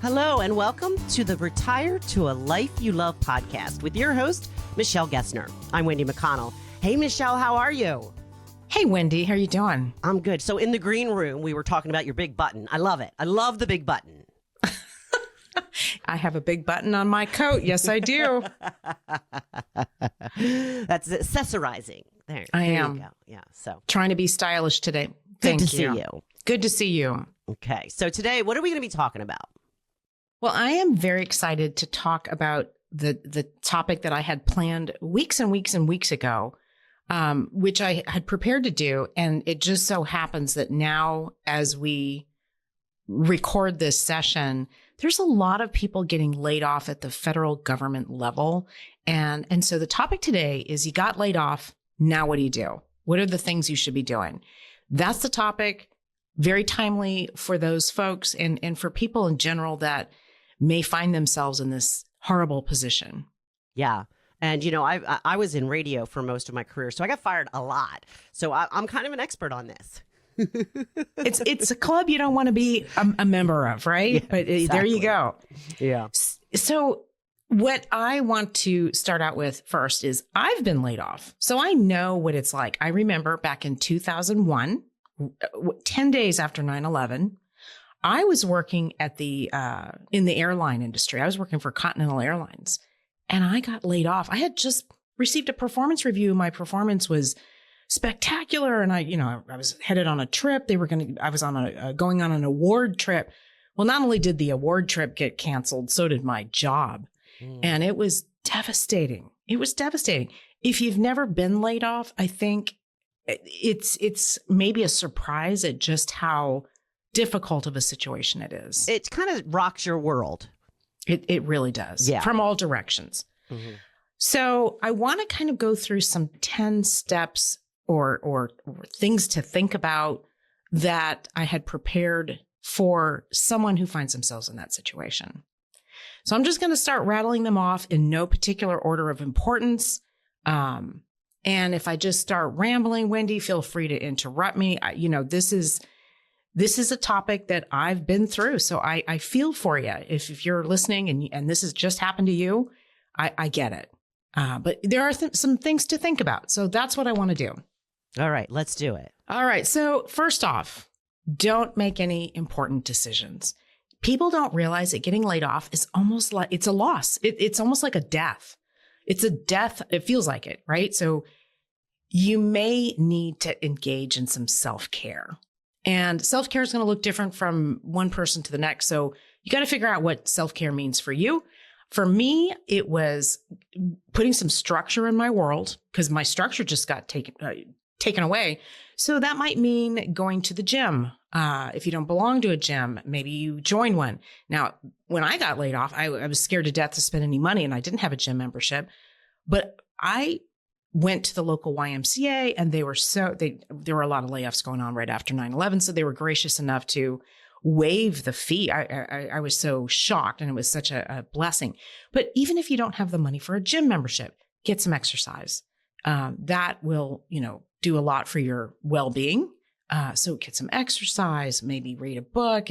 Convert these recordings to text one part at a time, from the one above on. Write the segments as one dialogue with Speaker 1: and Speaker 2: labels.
Speaker 1: Hello and welcome to the Retire to a Life You Love podcast with your host, Michelle Gessner. I'm Wendy McConnell. Hey, Michelle, how are you?
Speaker 2: Hey, Wendy, how are you doing?
Speaker 1: I'm good. So in the green room, we were talking about your big button. I love it. I love the big button.
Speaker 2: I have a big button on my coat. Yes, I do.
Speaker 1: That's accessorizing. There
Speaker 2: am.
Speaker 1: You go. Yeah. So
Speaker 2: Trying to be stylish today.
Speaker 1: good to see you.
Speaker 2: Good to see you.
Speaker 1: Okay. So today, what are we going to be talking about?
Speaker 2: Well, I am very excited to talk about the topic that I had planned weeks and weeks and weeks ago, which I had prepared to do. And it just so happens that now, as we record this session, there's a lot of people getting laid off at the federal government level. And so the topic today is you got laid off. Now what do you do? What are the things you should be doing? That's the topic. Very timely for those folks and for people in general that may find themselves in this horrible position.
Speaker 1: Yeah. And, you know, I was in radio for most of my career, so I got fired a lot. So I'm kind of an expert on this.
Speaker 2: It's a club you don't want to be a member of, right? Yeah, but exactly. There you go.
Speaker 1: Yeah.
Speaker 2: So what I want to start out with first is I've been laid off. So I know what it's like. I remember back in 2001, 10 days after 9/11, I was working at in the airline industry. I was working for Continental Airlines and I got laid off. I had just received a performance review. My performance was spectacular. And I was headed on a trip. I was on going on an award trip. Well, not only did the award trip get canceled, so did my job. And it was devastating. It was devastating. If you've never been laid off, I think it's maybe a surprise at just how difficult of a situation it is.
Speaker 1: It kind of rocks your world.
Speaker 2: It really does.
Speaker 1: Yeah.
Speaker 2: From all directions. Mm-hmm. So I want to kind of go through some 10 steps or things to think about that I had prepared for someone who finds themselves in that situation. So I'm just going to start rattling them off in no particular order of importance. And if I just start rambling, Wendy, feel free to interrupt me. This is a topic that I've been through. So I feel for you. If you're listening and this has just happened to you, I get it. But there are some things to think about. So that's what I want to do.
Speaker 1: All right, let's do it.
Speaker 2: All right. So first off, don't make any important decisions. People don't realize that getting laid off is almost like it's a loss. It's almost like a death. It's a death. It feels like it, right? So you may need to engage in some self-care. And self-care is going to look different from one person to the next. So you got to figure out what self-care means for you. For me, it was putting some structure in my world because my structure just got taken away. So that might mean going to the gym. If you don't belong to a gym, maybe you join one. Now, when I got laid off, I was scared to death to spend any money and I didn't have a gym membership, but I went to the local YMCA and there were a lot of layoffs going on right after 9/11. So they were gracious enough to waive the fee. I was so shocked and it was such a blessing. But even if you don't have the money for a gym membership, get some exercise. That will, do a lot for your well-being. So get some exercise, maybe read a book,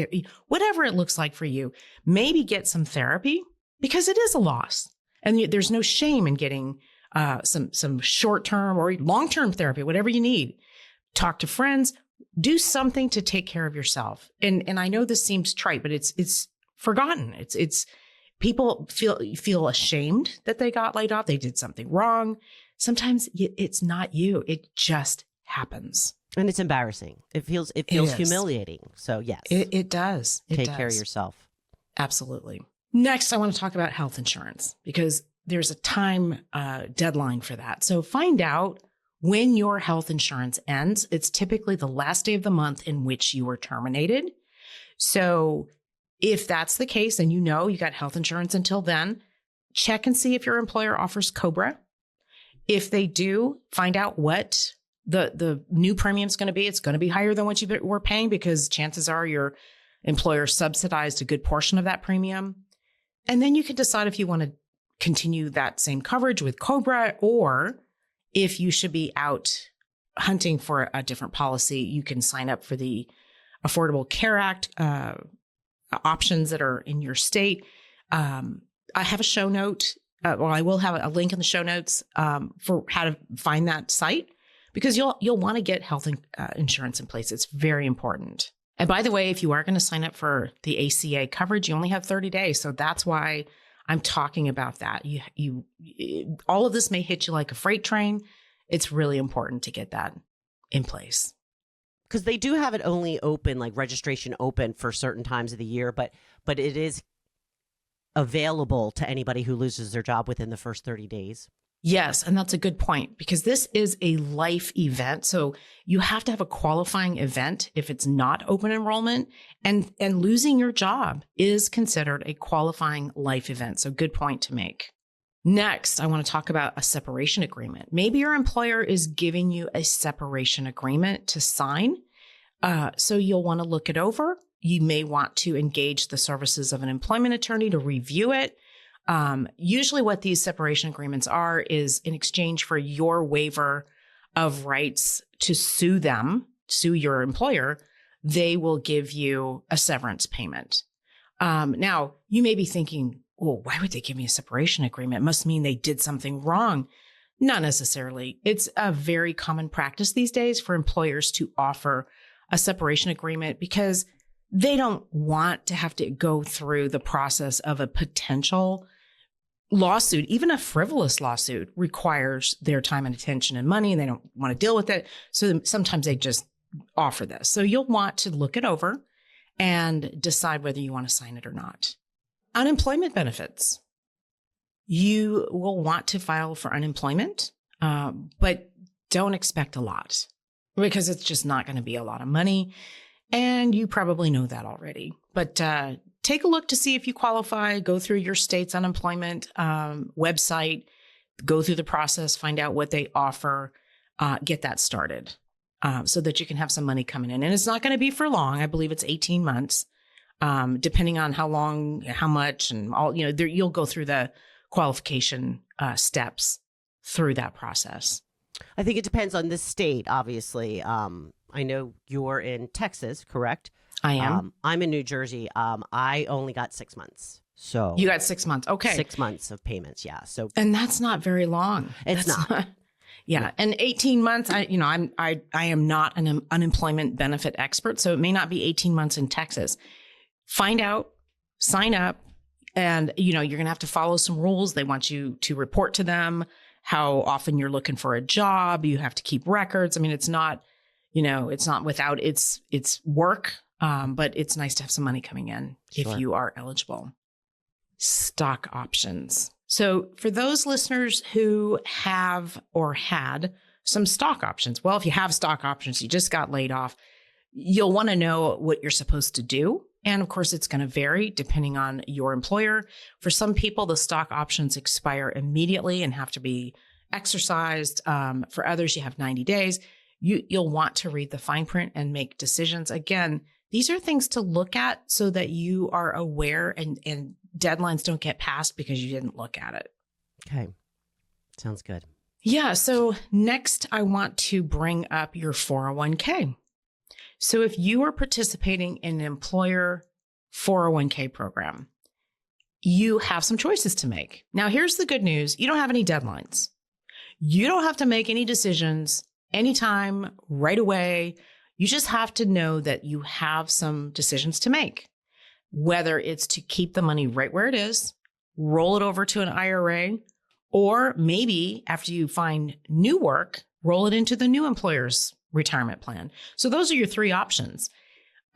Speaker 2: whatever it looks like for you. Maybe get some therapy because it is a loss. And there's no shame in getting some short-term or long-term therapy, whatever you need. Talk to friends, do something to take care of yourself. And I know this seems trite, but it's forgotten. It's people feel ashamed that they got laid off. They did something wrong. Sometimes it's not you. It just happens.
Speaker 1: And it's embarrassing. It feels humiliating. So yes,
Speaker 2: it does.
Speaker 1: Take care of yourself.
Speaker 2: Absolutely. Next, I want to talk about health insurance because there's a time deadline for that. So find out when your health insurance ends. It's typically the last day of the month in which you were terminated. So if that's the case and you got health insurance until then, check and see if your employer offers COBRA. If they do, find out what the new premium is going to be. It's going to be higher than what you were paying because chances are your employer subsidized a good portion of that premium. And then you can decide if you want to continue that same coverage with COBRA or if you should be out hunting for a different policy. You can sign up for the Affordable Care Act options that are in your state. I have a show note, I will have a link in the show notes for how to find that site, because you'll want to get health insurance in place. It's very important. And by the way, if you are going to sign up for the ACA coverage, you only have 30 days. So that's why I'm talking about that. You all of this may hit you like a freight train. It's really important to get that in place.
Speaker 1: Because they do have it only open, like registration open for certain times of the year, but it is available to anybody who loses their job within the first 30 days.
Speaker 2: Yes, and that's a good point, because this is a life event. So you have to have a qualifying event if it's not open enrollment, and losing your job is considered a qualifying life event. So good point to make. Next, I want to talk about a separation agreement. Maybe your employer is giving you a separation agreement to sign. So you'll want to look it over. You may want to engage the services of an employment attorney to review it. Usually what these separation agreements are is in exchange for your waiver of rights to sue your employer, they will give you a severance payment. Now, you may be thinking, well, why would they give me a separation agreement? It must mean they did something wrong. Not necessarily. It's a very common practice these days for employers to offer a separation agreement because they don't want to have to go through the process of a potential lawsuit. Even a frivolous lawsuit requires their time and attention and money, and they don't want to deal with it. So sometimes they just offer this. So you'll want to look it over and decide whether you want to sign it or not. Unemployment benefits. You will want to file for unemployment, but don't expect a lot, because it's just not going to be a lot of money. And you probably know that already. But take a look to see if you qualify. Go through your state's unemployment website, go through the process, find out what they offer, get that started so that you can have some money coming in. And it's not going to be for long. I believe it's 18 months, depending on how long, how much, and all. You'll go through the qualification steps through that process.
Speaker 1: I think it depends on the state, obviously. I know you're in Texas, correct?
Speaker 2: I am.
Speaker 1: I'm in New Jersey. I only got 6 months. So
Speaker 2: you got 6 months. Okay.
Speaker 1: 6 months of payments. Yeah. So,
Speaker 2: and that's not very long.
Speaker 1: It's not.
Speaker 2: Yeah.
Speaker 1: No.
Speaker 2: And 18 months, I am not an unemployment benefit expert. So it may not be 18 months in Texas. Find out, sign up, and, you're going to have to follow some rules. They want you to report to them how often you're looking for a job. You have to keep records. I mean, it's not, it's not without its work, but it's nice to have some money coming in if you are eligible. Stock options. So for those listeners who have or had some stock options, well, if you have stock options, you just got laid off, you'll want to know what you're supposed to do. And of course, it's going to vary depending on your employer. For some people, the stock options expire immediately and have to be exercised. For others, you have 90 days. You'll want to read the fine print and make decisions. Again, these are things to look at so that you are aware and deadlines don't get passed because you didn't look at it.
Speaker 1: Okay. Sounds good.
Speaker 2: Yeah. So next, I want to bring up your 401k. So if you are participating in an employer 401k program, you have some choices to make. Now, here's the good news. You don't have any deadlines. You don't have to make any decisions anytime, right away. You just have to know that you have some decisions to make, whether it's to keep the money right where it is, roll it over to an IRA, or maybe after you find new work, roll it into the new employer's retirement plan. So those are your three options.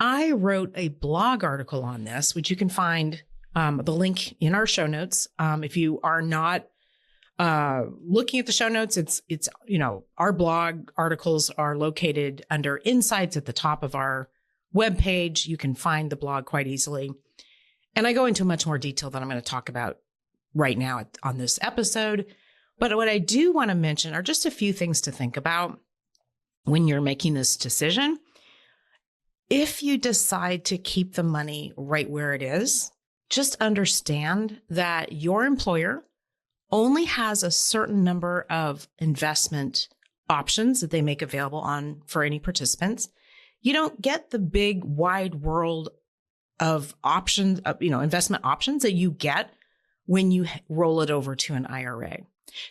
Speaker 2: I wrote a blog article on this, which you can find the link in our show notes. If you are not looking at the show notes, it's our blog articles are located under Insights at the top of our webpage. You can find the blog quite easily. And I go into much more detail than I'm going to talk about right now on this episode. But what I do want to mention are just a few things to think about when you're making this decision. If you decide to keep the money right where it is, just understand that your employer only has a certain number of investment options that they make available for any participants. You don't get the big wide world options, investment options that you get when you roll it over to an IRA.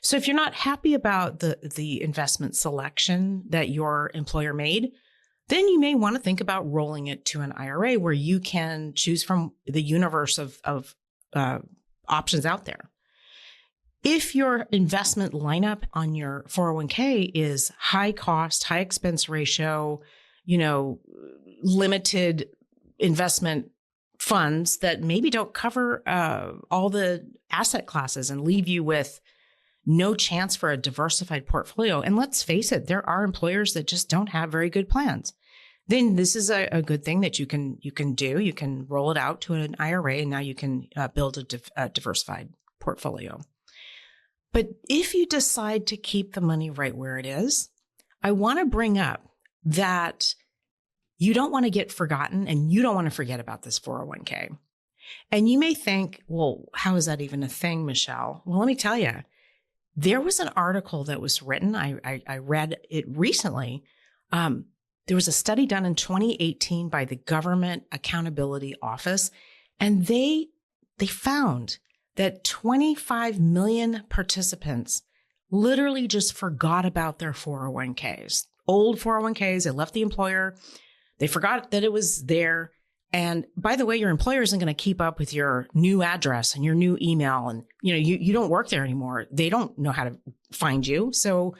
Speaker 2: So if you're not happy about the investment selection that your employer made, then you may want to think about rolling it to an IRA where you can choose from the universe of options out there. If your investment lineup on your 401k is high cost, high expense ratio, limited investment funds that maybe don't cover all the asset classes and leave you with no chance for a diversified portfolio. And let's face it, there are employers that just don't have very good plans. Then this is a good thing that you can do. You can roll it out to an IRA, and now you can build a diversified portfolio. But if you decide to keep the money right where it is, I want to bring up that you don't want to get forgotten and you don't want to forget about this 401k. And you may think, well, how is that even a thing, Michelle? Well, let me tell you, there was an article that was written. I read it recently. There was a study done in 2018 by the Government Accountability Office, and they found that 25 million participants literally just forgot about their 401ks. Old 401ks, they left the employer. They forgot that it was there. And by the way, your employer isn't going to keep up with your new address and your new email. And, you don't work there anymore. They don't know how to find you. So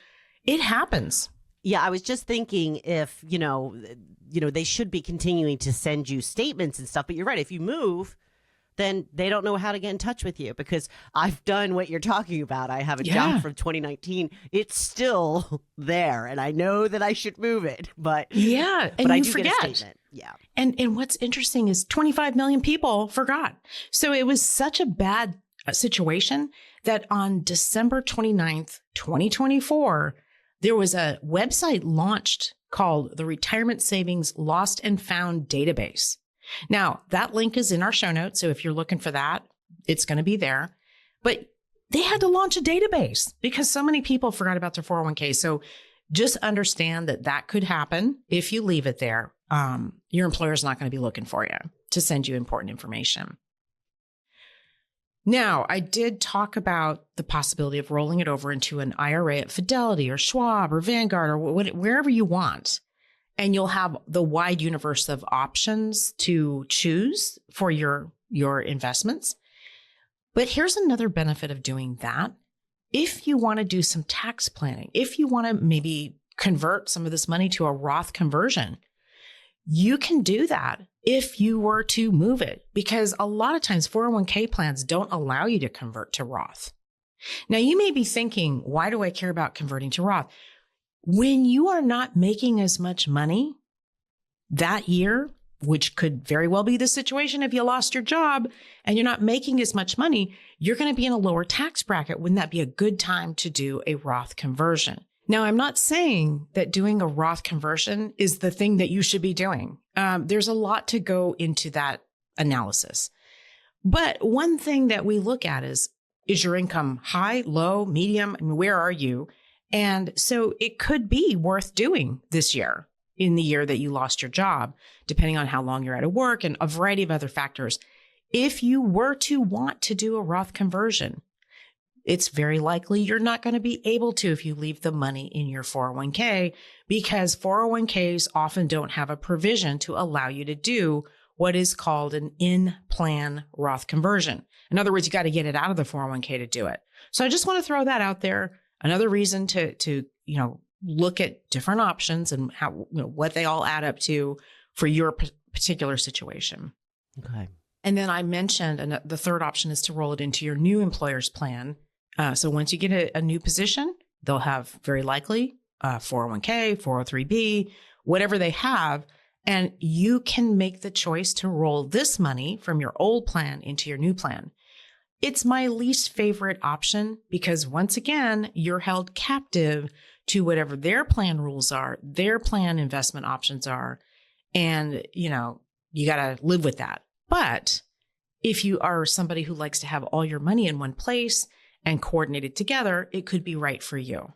Speaker 2: it happens.
Speaker 1: Yeah, I was just thinking if, they should be continuing to send you statements and stuff. But you're right. If you move, then they don't know how to get in touch with you, because I've done what you're talking about. I have a job from 2019. It's still there, and I know that I should move it, but
Speaker 2: and
Speaker 1: but I
Speaker 2: you
Speaker 1: do
Speaker 2: forget.
Speaker 1: Get a statement. Yeah.
Speaker 2: And what's interesting is 25 million people forgot. So it was such a bad situation that on December 29th, 2024, there was a website launched called the Retirement Savings Lost and Found Database. Now, that link is in our show notes. So if you're looking for that, it's going to be there. But they had to launch a database because so many people forgot about their 401k. So just understand that could happen if you leave it there. Your employer is not going to be looking for you to send you important information. Now, I did talk about the possibility of rolling it over into an IRA at Fidelity or Schwab or Vanguard or wherever you want. And you'll have the wide universe of options to choose for your investments. But here's another benefit of doing that. If you want to do some tax planning, if you want to maybe convert some of this money to a Roth conversion, you can do that if you were to move it, because a lot of times 401k plans don't allow you to convert to Roth. Now, you may be thinking, why do I care about converting to Roth? When you are not making as much money that year, which could very well be the situation if you lost your job and you're not making as much money, you're going to be in a lower tax bracket. Wouldn't that be a good time to do a Roth conversion? Now, I'm not saying that doing a Roth conversion is the thing that you should be doing. There's a lot to go into that analysis. But one thing that we look at is your income high, low, medium? I mean, where are you? And so it could be worth doing this year, in the year that you lost your job, depending on how long you're out of work and a variety of other factors. If you were to want to do a Roth conversion, it's very likely you're not going to be able to if you leave the money in your 401k, because 401ks often don't have a provision to allow you to do what is called an in-plan Roth conversion. In other words, you got to get it out of the 401k to do it. So I just want to throw that out there. Another reason to look at different options and how what they all add up to for your particular situation.
Speaker 1: Okay.
Speaker 2: And then I mentioned the third option is to roll it into your new employer's plan. So once you get a new position, they'll have very likely 401k, 403b, whatever they have. And you can make the choice to roll this money from your old plan into your new plan. It's my least favorite option because once again, you're held captive to whatever their plan rules are, their plan investment options are. And, you got to live with that. But if you are somebody who likes to have all your money in one place and coordinated together, it could be right for you.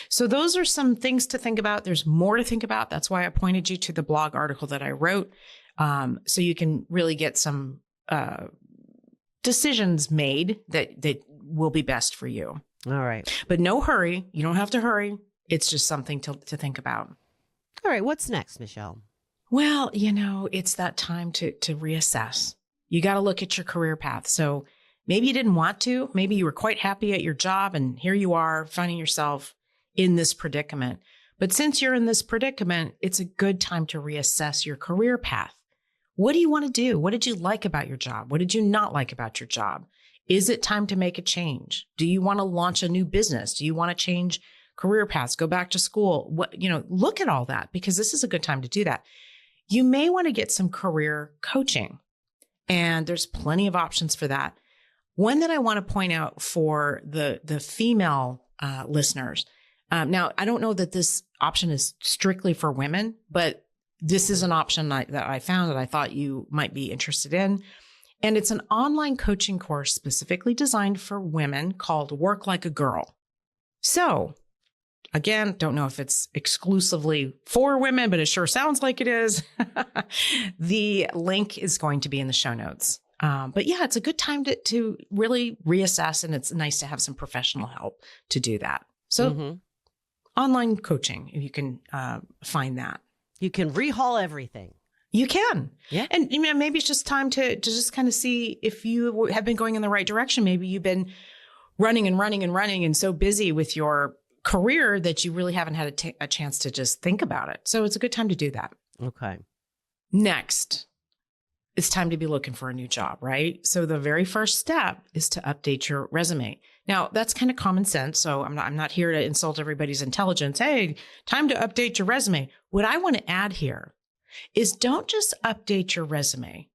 Speaker 2: So those are some things to think about. There's more to think about. That's why I pointed you to the blog article that I wrote. So you can really get some decisions made that will be best for you.
Speaker 1: All right.
Speaker 2: But no hurry. You don't have to hurry. It's just something to think about.
Speaker 1: All right. What's next, Michelle?
Speaker 2: Well, it's that time to reassess. You got to look at your career path. So maybe you didn't want to. Maybe you were quite happy at your job, and here you are finding yourself in this predicament. But since you're in this predicament, it's a good time to reassess your career path. What do you want to do? What did you like about your job? What did you not like about your job? Is it time to make a change? Do you want to launch a new business? Do you want to change career paths, go back to school? Look at all that, because this is a good time to do that. You may want to get some career coaching, and there's plenty of options for that. One that I want to point out for the female listeners. Now, I don't know that this option is strictly for women, but this is an option that I found that I thought you might be interested in. And it's an online coaching course specifically designed for women called Work Like a Girl. So, again, don't know if it's exclusively for women, but it sure sounds like it is. The link is going to be in the show notes. But yeah, it's a good time to really reassess, and it's nice to have some professional help to do that. So online coaching, if you can find that.
Speaker 1: You can rehaul everything.
Speaker 2: You can.
Speaker 1: Yeah.
Speaker 2: And maybe it's just time to just kind of see if you have been going in the right direction. Maybe you've been running and so busy with your career that you really haven't had a chance to just think about it. So it's a good time to do that.
Speaker 1: Okay.
Speaker 2: Next, it's time to be looking for a new job, right? So the very first step is to update your resume. Now, that's kind of common sense. So I'm not here to insult everybody's intelligence. Hey, time to update your resume. What I want to add here is don't just update your resume.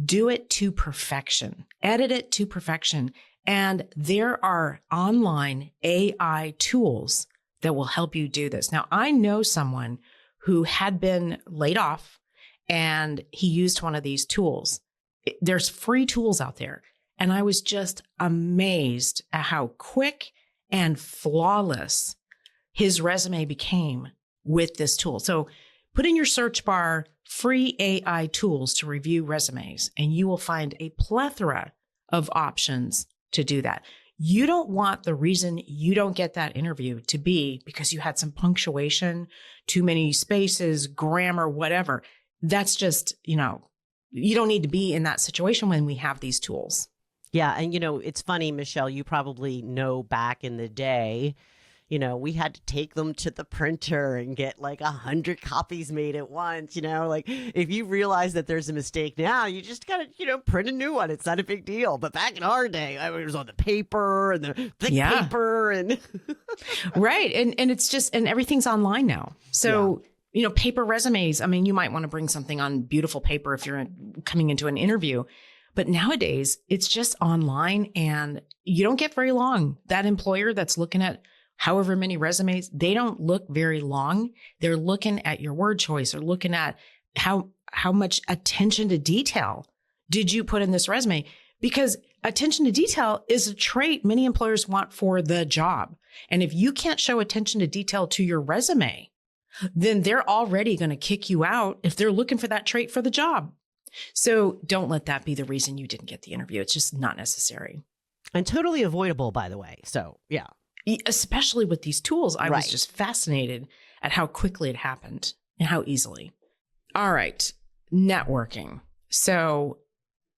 Speaker 2: Do it to perfection. Edit it to perfection. And there are online AI tools that will help you do this. Now, I know someone who had been laid off, and he used one of these tools. There's free tools out there. And I was just amazed at how quick and flawless his resume became with this tool. So put in your search bar free AI tools to review resumes, and you will find a plethora of options to do that. You don't want the reason you don't get that interview to be because you had some punctuation, too many spaces, grammar, whatever. That's just, you don't need to be in that situation when we have these tools.
Speaker 1: Yeah. And, it's funny, Michelle, you probably know back in the day, we had to take them to the printer and get like 100 copies made at once. Like if you realize that there's a mistake now, you just got to, print a new one. It's not a big deal. But back in our day, it was on the paper and the thick paper and
Speaker 2: right. And it's just, and everything's online now. So, paper resumes. I mean, you might want to bring something on beautiful paper if you're coming into an interview. But nowadays, it's just online, and you don't get very long. That employer that's looking at however many resumes, they don't look very long. They're looking at your word choice, or looking at how much attention to detail did you put in this resume? Because attention to detail is a trait many employers want for the job. And if you can't show attention to detail to your resume, then they're already going to kick you out if they're looking for that trait for the job. So don't let that be the reason you didn't get the interview. It's just not necessary.
Speaker 1: And totally avoidable, by the way. So, yeah.
Speaker 2: Especially with these tools, I was just fascinated at how quickly it happened and how easily. All right. Networking. So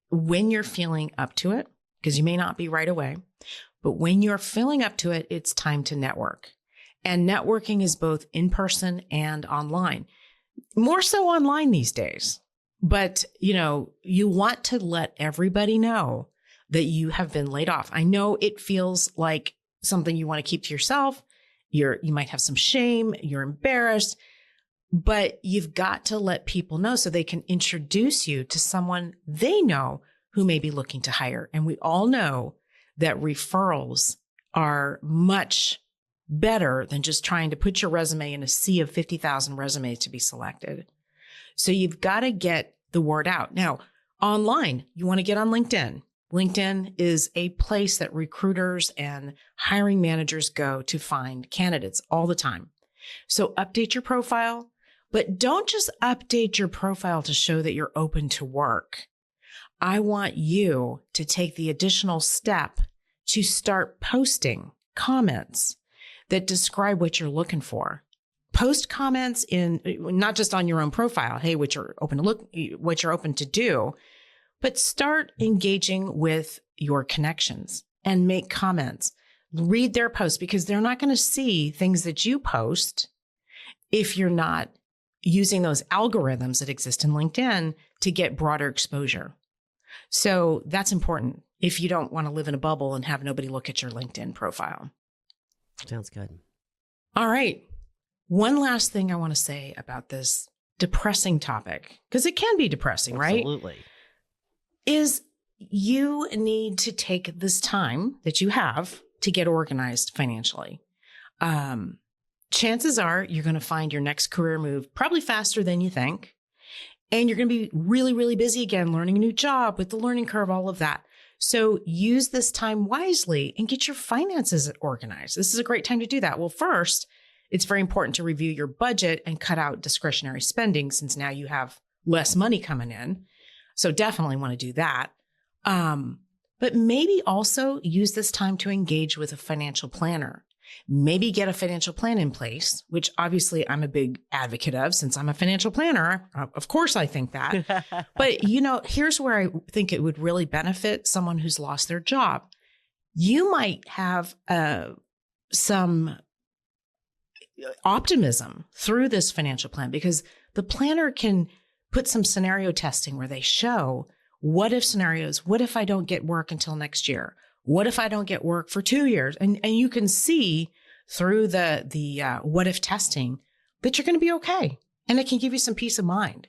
Speaker 2: when you're feeling up to it, because you may not be right away, but when you're feeling up to it, it's time to network. And networking is both in person and online. More so online these days. But, you want to let everybody know that you have been laid off. I know it feels like something you want to keep to yourself. You might have some shame. You're embarrassed. But you've got to let people know so they can introduce you to someone they know who may be looking to hire. And we all know that referrals are much better than just trying to put your resume in a sea of 50,000 resumes to be selected. So you've got to get the word out. Now, online, you want to get on LinkedIn. LinkedIn is a place that recruiters and hiring managers go to find candidates all the time. So update your profile, But don't just update your profile to show that you're open to work. I want you to take the additional step to start posting comments that describe what you're looking for. Post comments in not just on your own profile, hey, what you're open to look, what you're open to do, but start engaging with your connections and make comments. Read their posts because they're not going to see things that you post if you're not using those algorithms that exist in LinkedIn to get broader exposure. So that's important if you don't want to live in a bubble and have nobody look at your LinkedIn profile.
Speaker 1: Sounds good.
Speaker 2: All right. One last thing I want to say about this depressing topic, because it can be depressing, right?
Speaker 1: Absolutely.
Speaker 2: Is you need to take this time that you have to get organized financially. Chances are you're going to find your next career move probably faster than you think. And you're going to be really, really busy again, learning a new job with the learning curve, all of that. So use this time wisely and get your finances organized. This is a great time to do that. Well, first, it's very important to review your budget and cut out discretionary spending since now you have less money coming in. So definitely want to do that. But maybe also use this time to engage with a financial planner. Maybe get a financial plan in place, which obviously I'm a big advocate of since I'm a financial planner. Of course, I think that. But, here's where I think it would really benefit someone who's lost their job. You might have some optimism through this financial plan because the planner can put some scenario testing where they show what if scenarios. What if I don't get work until next year? What if I don't get work for 2 years? And you can see through the what if testing that you're going to be okay. And it can give you some peace of mind.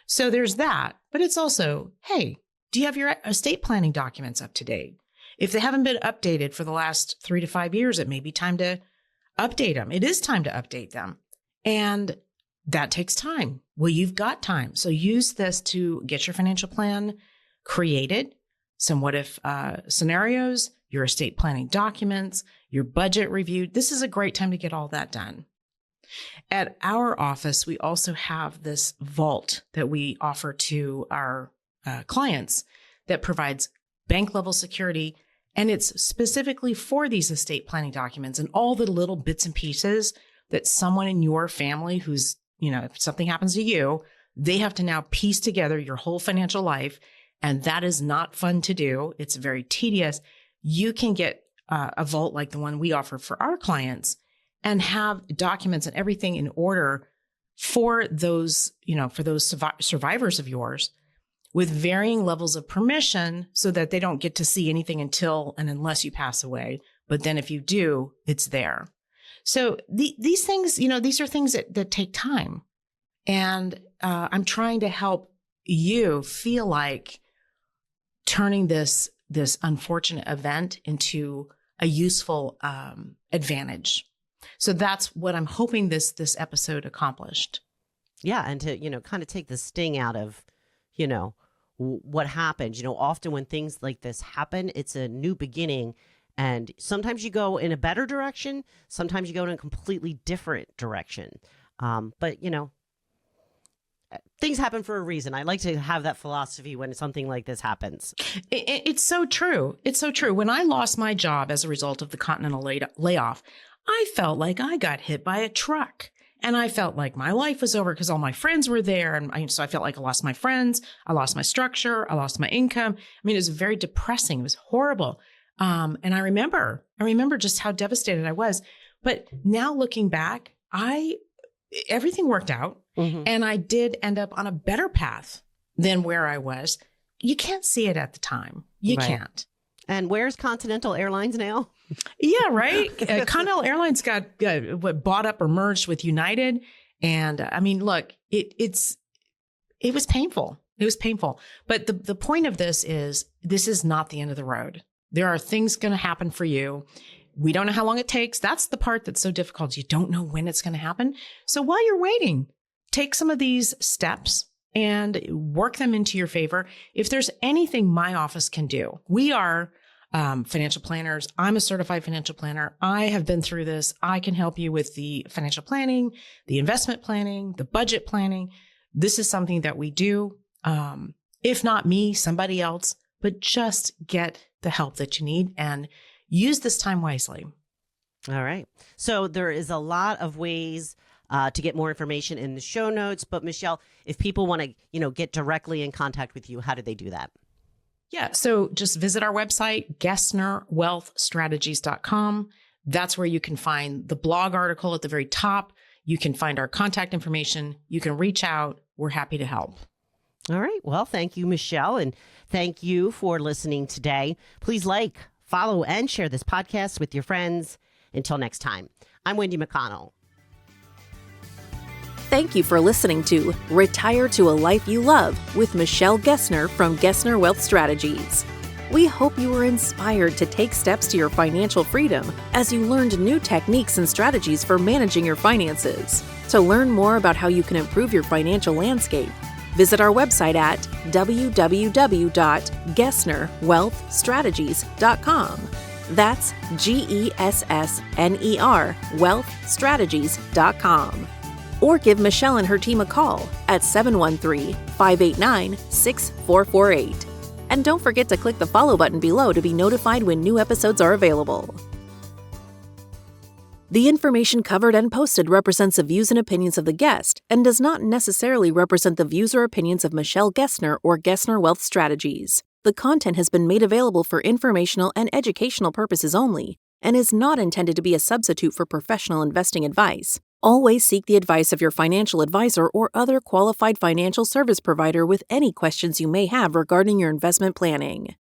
Speaker 2: So there's that. But it's also, hey, do you have your estate planning documents up to date? If they haven't been updated for the last 3 to 5 years, it may be time to update them. It is time to update them. And that takes time. Well, you've got time. So use this to get your financial plan created, some what if scenarios, your estate planning documents, your budget reviewed. This is a great time to get all that done. At our office, we also have this vault that we offer to our clients that provides bank level security. And it's specifically for these estate planning documents and all the little bits and pieces that someone in your family who's, if something happens to you, they have to now piece together your whole financial life. And that is not fun to do. It's very tedious. You can get a vault like the one we offer for our clients and have documents and everything in order for those, for those survivors of yours with varying levels of permission so that they don't get to see anything until and unless you pass away. But then if you do, it's there. So these things, these are things that take time. And I'm trying to help you feel like turning this unfortunate event into a useful advantage. So that's what I'm hoping this episode accomplished.
Speaker 1: Yeah, and to kind of take the sting out of what happened. Often when things like this happen, it's a new beginning, and sometimes you go in a better direction, sometimes you go in a completely different direction. But things happen for a reason. I like to have that philosophy when something like this happens.
Speaker 2: It's so true. It's so true. When I lost my job as a result of the Continental layoff, I felt like I got hit by a truck. And I felt like my life was over because all my friends were there. And so I felt like I lost my friends. I lost my structure. I lost my income. it was very depressing. It was horrible. And I remember just how devastated I was. But now looking back, everything worked out. Mm-hmm. And I did end up on a better path than where I was. You can't see it at the time. You can't.
Speaker 1: And where's Continental Airlines now?
Speaker 2: Yeah, right. Continental Airlines got bought up or merged with United. And look, it was painful. It was painful. But the point of this is not the end of the road. There are things going to happen for you. We don't know how long it takes. That's the part that's so difficult. You don't know when it's going to happen. So while you're waiting, take some of these steps and work them into your favor. If there's anything my office can do, we are financial planners. I'm a certified financial planner. I have been through this. I can help you with the financial planning, the investment planning, the budget planning. This is something that we do. If not me, somebody else, but just get the help that you need and use this time wisely.
Speaker 1: All right. So there is a lot of ways to get more information in the show notes. But Michelle, if people want to, get directly in contact with you, how do they do that?
Speaker 2: Yeah. So just visit our website, GessnerWealthStrategies.com. That's where you can find the blog article at the very top. You can find our contact information. You can reach out. We're happy to help.
Speaker 1: All right. Well, thank you, Michelle. And thank you for listening today. Please like, follow, and share this podcast with your friends. Until next time, I'm Wendy McConnell.
Speaker 3: Thank you for listening to Retire to a Life You Love with Michelle Gessner from Gessner Wealth Strategies. We hope you were inspired to take steps to your financial freedom as you learned new techniques and strategies for managing your finances. To learn more about how you can improve your financial landscape, visit our website at www.gessnerwealthstrategies.com. That's GESSNER wealthstrategies.com. Or give Michelle and her team a call at 713-589-6448. And don't forget to click the follow button below to be notified when new episodes are available. The information covered and posted represents the views and opinions of the guest and does not necessarily represent the views or opinions of Michelle Gessner or Gessner Wealth Strategies. The content has been made available for informational and educational purposes only and is not intended to be a substitute for professional investing advice. Always seek the advice of your financial advisor or other qualified financial service provider with any questions you may have regarding your investment planning.